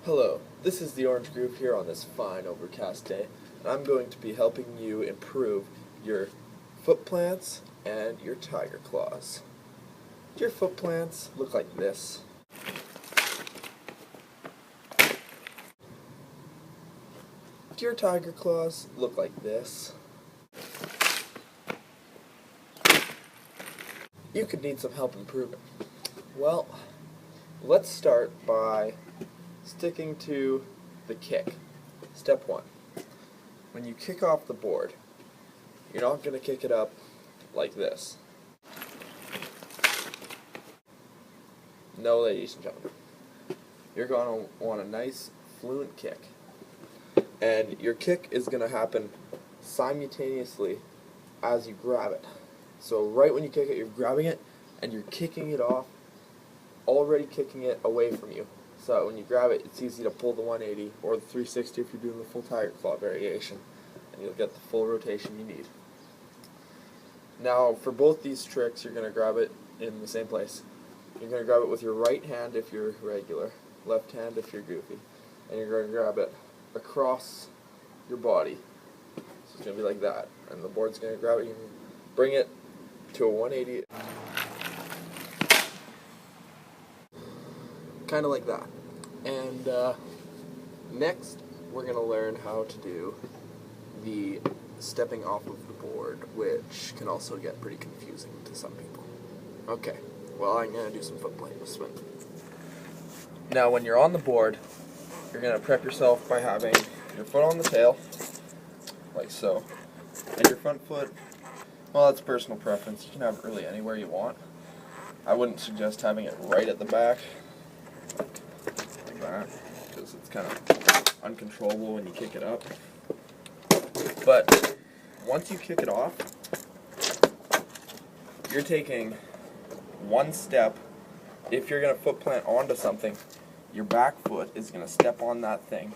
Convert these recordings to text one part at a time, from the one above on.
Hello, this is the Orange Groove here on this fine overcast day, and I'm going to be helping you improve your foot plants and your tiger claws. Do your foot plants look like this? Do your tiger claws look like this? You could need some help improving. Well, let's start by sticking to the kick. Step 1. When you kick off the board, you're not going to kick it up like this. No, ladies and gentlemen. You're going to want a nice, fluent kick. And your kick is going to happen simultaneously as you grab it. So right when you kick it, you're grabbing it, and you're kicking it off, already kicking it away from you. So when you grab it, it's easy to pull the 180 or the 360 if you're doing the full tiger claw variation, and you'll get the full rotation you need. Now for both these tricks, you're going to grab it in the same place. You're going to grab it with your right hand if you're regular, left hand if you're goofy, and you're going to grab it across your body. So it's going to be like that, and the board's going to grab it. You can bring it to a 180. Kind of like that. And next we're going to learn how to do the stepping off of the board, which can also get pretty confusing to some people. Okay, well, I'm going to do some foot plane swim. Now when you're on the board, you're going to prep yourself by having your foot on the tail, like so, and your front foot, well, that's personal preference. You can have it really anywhere you want. I wouldn't suggest having it right at the back, like that, because it's kind of uncontrollable when you kick it up. But once you kick it off, you're taking one step. If you're going to foot plant onto something, your back foot is going to step on that thing,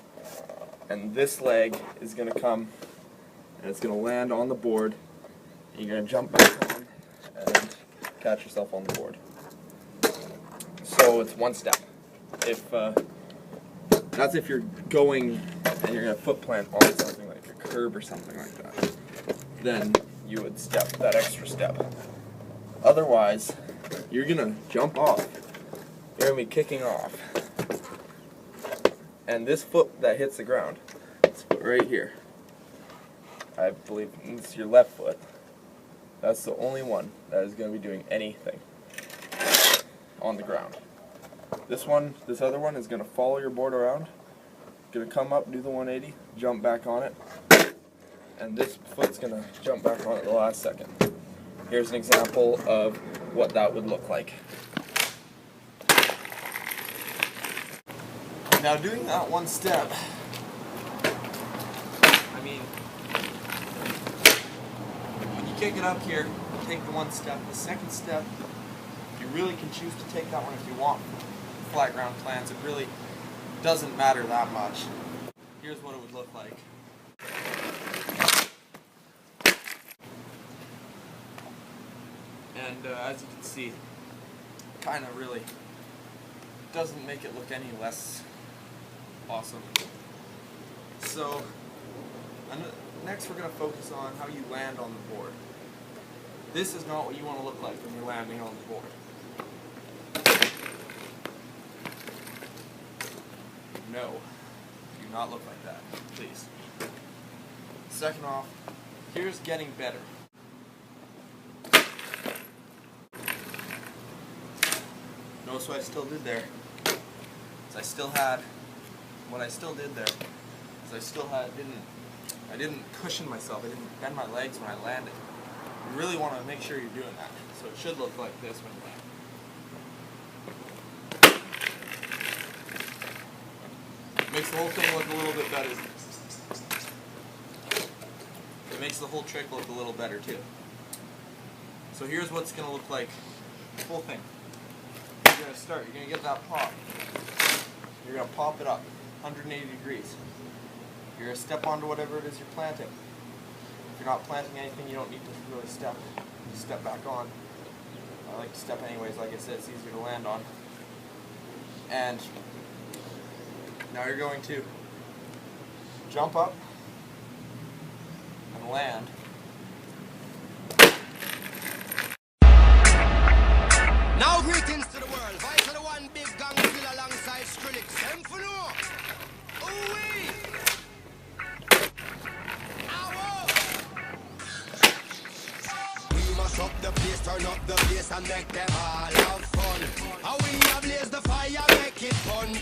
and this leg is going to come and it's going to land on the board. You're going to jump back on and catch yourself on the board. So it's one step. If that's if you're going and you're going to foot plant on something like a curb or something like that, then you would step that extra step. Otherwise, you're going to jump off. You're going to be kicking off. And this foot that hits the ground, this foot right here, I believe it's your left foot. That's the only one that is going to be doing anything on the ground. This other one is going to follow your board around, going to come up, do the 180, jump back on it, and this foot's going to jump back on it the last second. Here's an example of what that would look like. Now doing that one step, I mean, when you kick it up here, take the one step. The second step, you really can choose to take that one if you want. Flat ground plants, it really doesn't matter that much. Here's what it would look like. And as you can see, kind of really doesn't make it look any less awesome. So next we're going to focus on how you land on the board. This is not what you want to look like when you're landing on the board. No, do not look like that, please. Second off, here's getting better. Notice what I still did there. I still had, what I still did there is I didn't cushion myself, I didn't bend my legs when I landed. You really want to make sure you're doing that. So it should look like this when you land. It makes the whole thing look a little bit better. It makes the whole trick look a little better too. So here's what's going to look like, the whole thing. You're going to start, you're going to get that pop. You're going to pop it up, 180 degrees. You're going to step onto whatever it is you're planting. If you're not planting anything, you don't need to really step. Just step back on. I like to step anyways, like I said, it's easier to land on. And Now you're going to jump up and land. Now greetings to the world. Vice of the one big gang still alongside Skrillex. Them for no. Ooh-wee. We must up the place, turn up the bass and make them all have fun. How we ablaze the fire, make it fun.